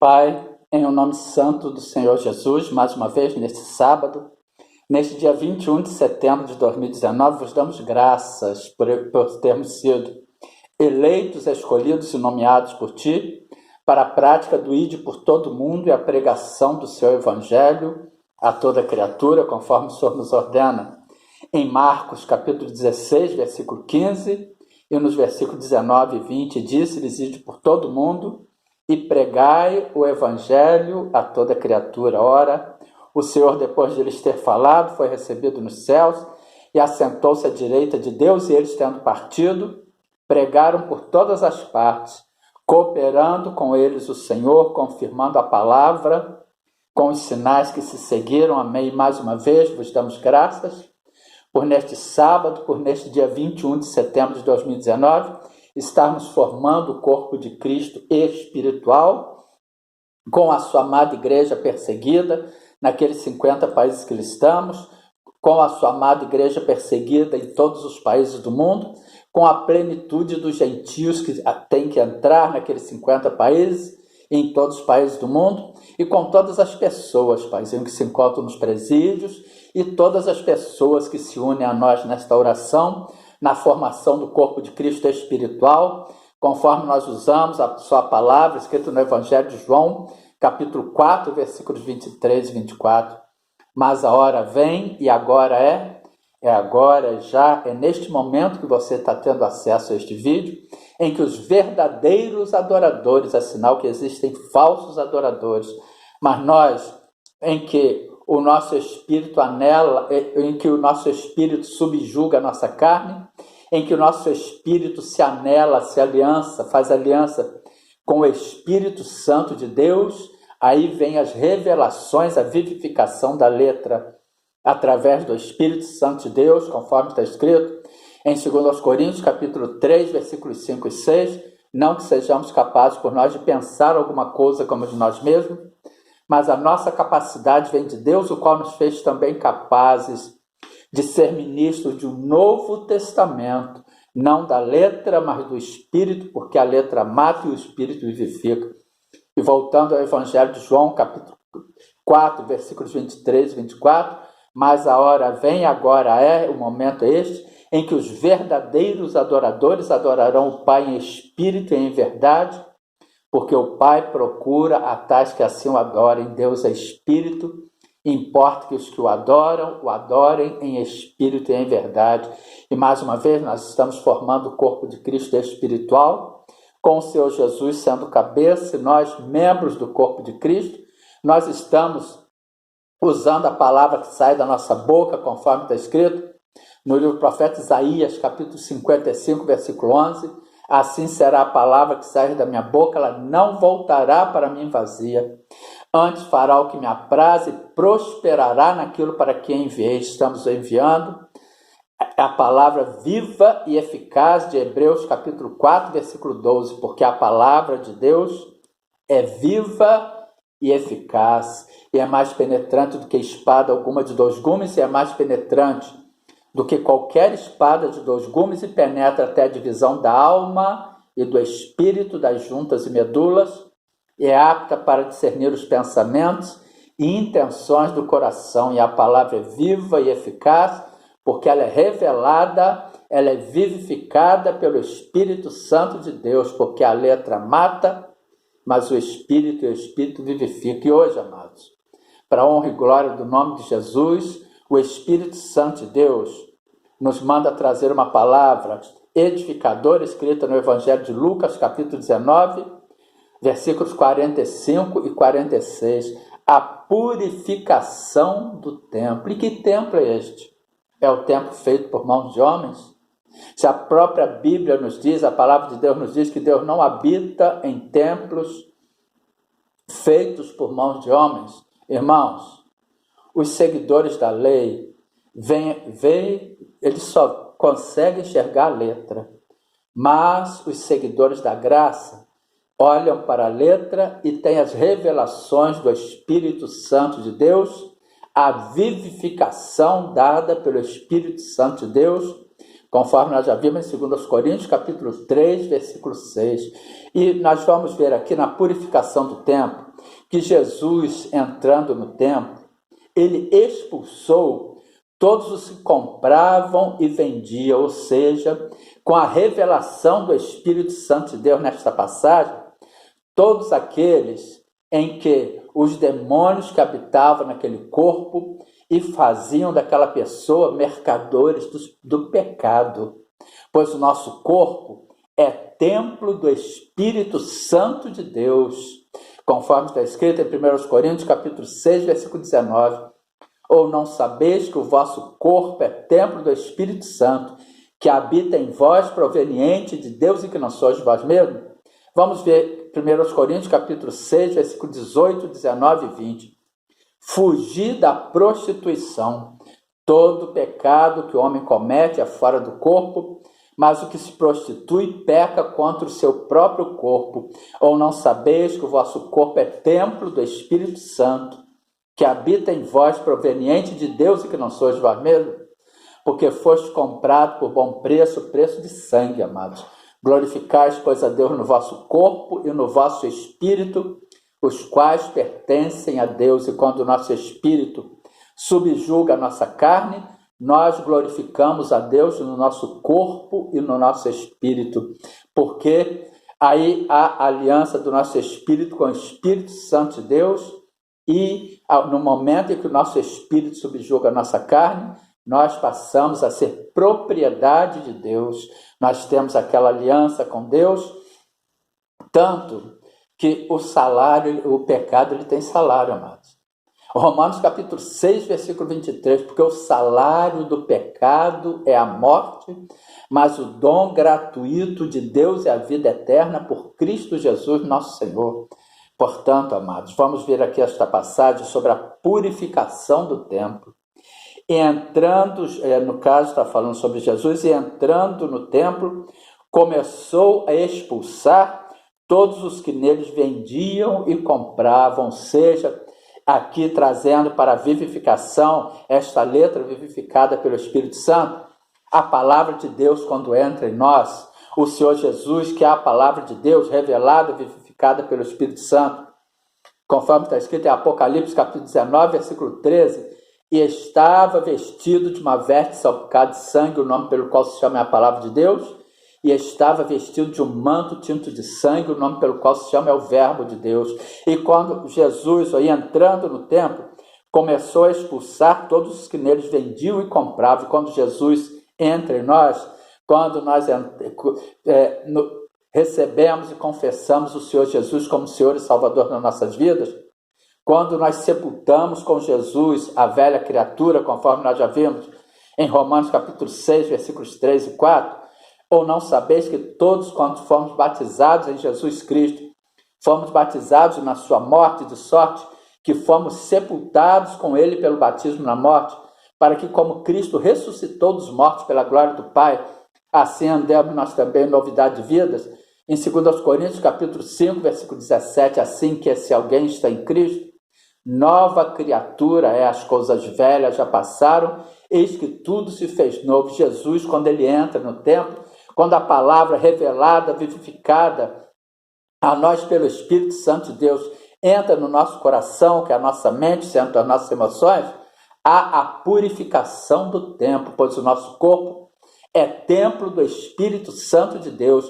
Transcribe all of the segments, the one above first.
Pai, em o nome santo do Senhor Jesus, mais uma vez neste sábado, neste dia 21 de setembro de 2019, vos damos graças por termos sido eleitos, escolhidos e nomeados por Ti para a prática do Ide por todo mundo e a pregação do Seu Evangelho a toda criatura, conforme o Senhor nos ordena. Em Marcos, capítulo 16, versículo 15, e nos versículos 19 e 20, disse-lhes: Ide por todo mundo e pregai o Evangelho a toda criatura. Ora, o Senhor, depois de lhes ter falado, foi recebido nos céus e assentou-se à direita de Deus, e eles, tendo partido, pregaram por todas as partes, cooperando com eles o Senhor, confirmando a palavra com os sinais que se seguiram. Amém. E mais uma vez vos damos graças por neste sábado, por neste dia 21 de setembro de 2019, estarmos formando o corpo de Cristo espiritual com a sua amada igreja perseguida naqueles 50 países que estamos, com a sua amada igreja perseguida em todos os países do mundo, com a plenitude dos gentios que têm que entrar naqueles 50 países, em todos os países do mundo, e com todas as pessoas, Paizinho, que se encontram nos presídios, e todas as pessoas que se unem a nós nesta oração, na formação do corpo de Cristo espiritual, conforme nós usamos a sua palavra, escrita no Evangelho de João, capítulo 4, versículos 23 e 24. Mas a hora vem, e agora é neste momento que você está tendo acesso a este vídeo, em que os verdadeiros adoradores, é sinal que existem falsos adoradores, mas nós, em que o nosso espírito anela, em que o nosso espírito subjuga a nossa carne, em que o nosso espírito se anela, faz aliança com o Espírito Santo de Deus, aí vem as revelações, a vivificação da letra através do Espírito Santo de Deus, conforme está escrito em 2 Coríntios, capítulo 3, versículos 5 e 6, não que sejamos capazes por nós de pensar alguma coisa como de nós mesmos, mas a nossa capacidade vem de Deus, o qual nos fez também capazes de ser ministros de um novo testamento, não da letra, mas do Espírito, porque a letra mata e o Espírito vivifica. E voltando ao Evangelho de João, capítulo 4, versículos 23 e 24, mas a hora vem, agora é, o momento é este, em que os verdadeiros adoradores adorarão o Pai em espírito e em verdade, porque o Pai procura a tais que assim o adorem. Deus é espírito, importa que os que o adorem em espírito e em verdade. E mais uma vez nós estamos formando o corpo de Cristo espiritual, com o Senhor Jesus sendo cabeça, e nós, membros do corpo de Cristo, nós estamos usando a palavra que sai da nossa boca, conforme está escrito no livro do profeta Isaías, capítulo 55, versículo 11, assim será a palavra que sai da minha boca, ela não voltará para mim vazia, antes fará o que me apraz e prosperará naquilo para que enviei. Estamos enviando a palavra viva e eficaz de Hebreus, capítulo 4, versículo 12, porque a palavra de Deus é viva e eficaz, e é mais penetrante do que espada alguma de 2 gumes, e é mais penetrante do que qualquer espada de 2 gumes, e penetra até a divisão da alma e do espírito, das juntas e medulas, e é apta para discernir os pensamentos e intenções do coração. E a palavra é viva e eficaz, porque ela é revelada, ela é vivificada pelo Espírito Santo de Deus, porque a letra mata, mas o Espírito e o Espírito vivifica. E hoje, amados, para a honra e glória do nome de Jesus, o Espírito Santo de Deus nos manda trazer uma palavra edificadora, escrita no Evangelho de Lucas, capítulo 19, versículos 45 e 46. A purificação do templo. E que templo é este? É o templo feito por mãos de homens? Se a própria Bíblia nos diz, a palavra de Deus nos diz que Deus não habita em templos feitos por mãos de homens. Irmãos, os seguidores da lei, eles só conseguem enxergar a letra, mas os seguidores da graça olham para a letra e têm as revelações do Espírito Santo de Deus, a vivificação dada pelo Espírito Santo de Deus, conforme nós já vimos em 2 Coríntios, capítulo 3, versículo 6. E nós vamos ver aqui na purificação do templo, que Jesus, entrando no templo, ele expulsou todos os que compravam e vendiam, ou seja, com a revelação do Espírito Santo de Deus nesta passagem, todos aqueles em que os demônios que habitavam naquele corpo e faziam daquela pessoa mercadores do pecado, pois o nosso corpo é templo do Espírito Santo de Deus, conforme está escrito em 1 Coríntios, capítulo 6, versículo 19. Ou não sabeis que o vosso corpo é templo do Espírito Santo, que habita em vós, proveniente de Deus e que não sois vós mesmos? Vamos ver 1 Coríntios, capítulo 6, versículo 18, 19 e 20. Fugir da prostituição. Todo pecado que o homem comete é fora do corpo, mas o que se prostitui peca contra o seu próprio corpo. Ou não sabeis que o vosso corpo é templo do Espírito Santo, que habita em vós, proveniente de Deus e que não sois vós mesmos? Porque foste comprado por bom preço, preço de sangue, amados. Glorificais, pois, a Deus no vosso corpo e no vosso espírito, os quais pertencem a Deus. E quando o nosso espírito subjuga a nossa carne, nós glorificamos a Deus no nosso corpo e no nosso espírito, porque aí há a aliança do nosso espírito com o Espírito Santo de Deus, e no momento em que o nosso espírito subjuga a nossa carne, nós passamos a ser propriedade de Deus. Nós temos aquela aliança com Deus, tanto que o pecado, ele tem salário, amados. Romanos capítulo 6, versículo 23, porque o salário do pecado é a morte, mas o dom gratuito de Deus é a vida eterna por Cristo Jesus, nosso Senhor. Portanto, amados, vamos ver aqui esta passagem sobre a purificação do templo. E entrando, no caso está falando sobre Jesus, e entrando no templo, começou a expulsar todos os que neles vendiam e compravam, ou seja, aqui trazendo para a vivificação, esta letra vivificada pelo Espírito Santo, a palavra de Deus quando entra em nós, o Senhor Jesus, que é a palavra de Deus revelada, vivificada pelo Espírito Santo, conforme está escrito em Apocalipse capítulo 19, versículo 13, e estava vestido de uma veste salpicada de sangue, o nome pelo qual se chama é a palavra de Deus, e estava vestido de um manto tinto de sangue, o nome pelo qual se chama é o verbo de Deus. E quando Jesus, aí entrando no templo, começou a expulsar todos os que neles vendiam e compravam. E quando Jesus entra em nós, quando nós recebemos e confessamos o Senhor Jesus como Senhor e Salvador nas nossas vidas, quando nós sepultamos com Jesus a velha criatura, conforme nós já vimos em Romanos capítulo 6, versículos 3 e 4, ou não sabeis que todos quantos fomos batizados em Jesus Cristo, fomos batizados na sua morte, de sorte que fomos sepultados com ele pelo batismo na morte, para que como Cristo ressuscitou dos mortos pela glória do Pai, assim andemos nós também em novidade de vidas. Em 2 Coríntios capítulo 5, versículo 17, assim que se alguém está em Cristo, nova criatura é, as coisas velhas já passaram, eis que tudo se fez novo. Jesus, quando ele entra no templo, quando a palavra revelada, vivificada a nós pelo Espírito Santo de Deus entra no nosso coração, que é a nossa mente, centro das nossas emoções, há a purificação do templo, pois o nosso corpo é templo do Espírito Santo de Deus.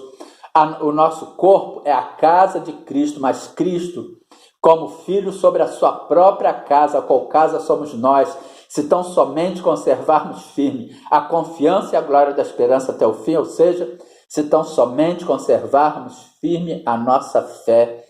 O nosso corpo é a casa de Cristo, mas Cristo, como filho sobre a sua própria casa, a qual casa somos nós, se tão somente conservarmos firme a confiança e a glória da esperança até o fim, ou seja, se tão somente conservarmos firme a nossa fé.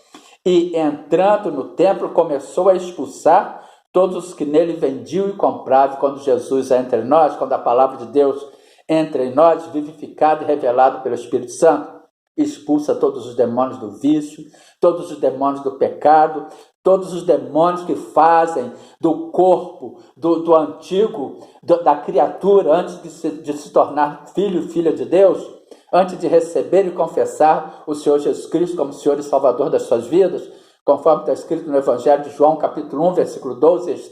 E entrando no templo, começou a expulsar todos os que nele vendiam e compravam. Quando Jesus entra em nós, quando a palavra de Deus entra em nós, vivificada e revelada pelo Espírito Santo, expulsa todos os demônios do vício, todos os demônios do pecado, todos os demônios que fazem do corpo, do antigo, da criatura, antes de se tornar filho e filha de Deus, antes de receber e confessar o Senhor Jesus Cristo como Senhor e Salvador das suas vidas, conforme está escrito no Evangelho de João, capítulo 1, versículo 12,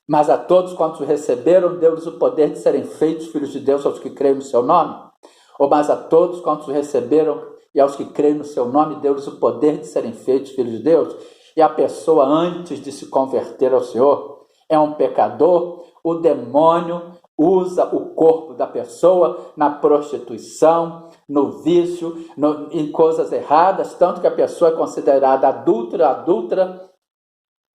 mas a todos quantos receberam, deu-lhes o poder de serem feitos filhos de Deus aos que creem no seu nome. Ou mas a todos quantos receberam e aos que creem no seu nome, deu-lhes o poder de serem feitos filhos de Deus. e a pessoa, antes de se converter ao Senhor, é um pecador, o demônio usa o corpo da pessoa na prostituição, no vício, em coisas erradas, tanto que a pessoa é considerada adúltera,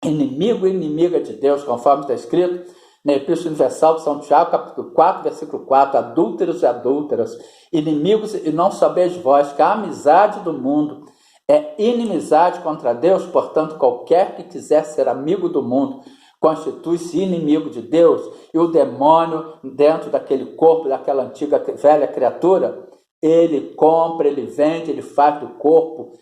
inimigo e inimiga de Deus, conforme está escrito na Epístola Universal de São Tiago, capítulo 4, versículo 4, adúlteros e adúlteras, inimigos, e não sabeis vós que a amizade do mundo é inimizade contra Deus, portanto, qualquer que quiser ser amigo do mundo constitui-se inimigo de Deus, e o demônio, dentro daquele corpo, daquela antiga velha criatura, ele compra, ele vende, ele faz do corpo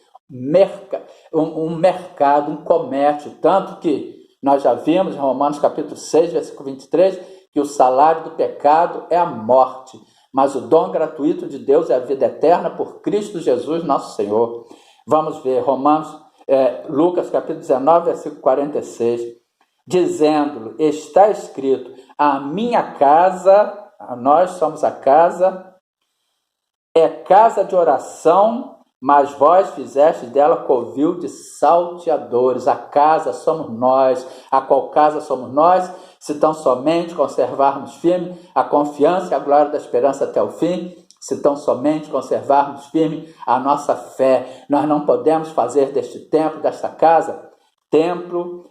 um mercado, um comércio, tanto que nós já vimos em Romanos capítulo 6, versículo 23, que o salário do pecado é a morte, mas o dom gratuito de Deus é a vida eterna por Cristo Jesus, nosso Senhor. Vamos ver Lucas capítulo 19, versículo 46, dizendo-lhe, está escrito, a minha casa, nós somos a casa, é casa de oração, mas vós fizeste dela covil de salteadores. A casa somos nós. A qual casa somos nós? Se tão somente conservarmos firme a confiança e a glória da esperança até o fim, se tão somente conservarmos firme a nossa fé. Nós não podemos fazer deste templo, desta casa, templo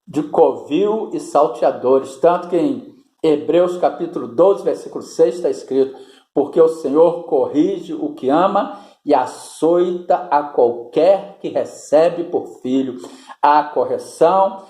de covil e salteadores. Tanto que em Hebreus capítulo 12, versículo 6 está escrito, porque o Senhor corrige o que ama e açoita a qualquer que recebe por filho. A correção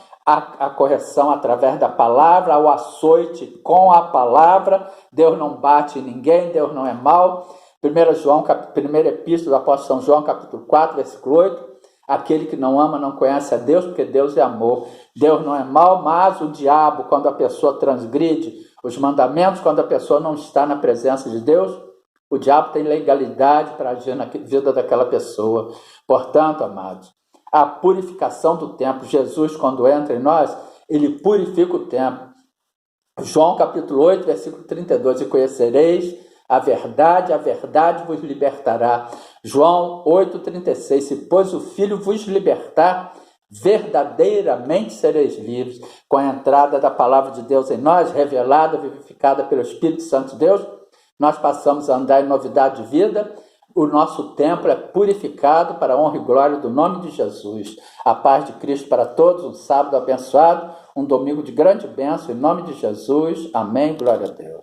através da palavra, o açoite com a palavra. Deus não bate em ninguém, Deus não é mau. 1 Epístola do apóstolo São João, capítulo 4, versículo 8. Aquele que não ama não conhece a Deus, porque Deus é amor. Deus não é mau, mas o diabo, quando a pessoa transgride os mandamentos, quando a pessoa não está na presença de Deus, o diabo tem legalidade para agir na vida daquela pessoa. Portanto, amados, a purificação do templo, Jesus, quando entra em nós, ele purifica o templo. João capítulo 8, versículo 32, e conhecereis a verdade vos libertará. João 8,36, se pois o Filho vos libertar, verdadeiramente sereis livres. Com a entrada da palavra de Deus em nós, revelada, vivificada pelo Espírito Santo de Deus, nós passamos a andar em novidade de vida, o nosso templo é purificado para a honra e glória do nome de Jesus. A paz de Cristo para todos, um sábado abençoado, um domingo de grande bênção, em nome de Jesus. Amém, glória a Deus.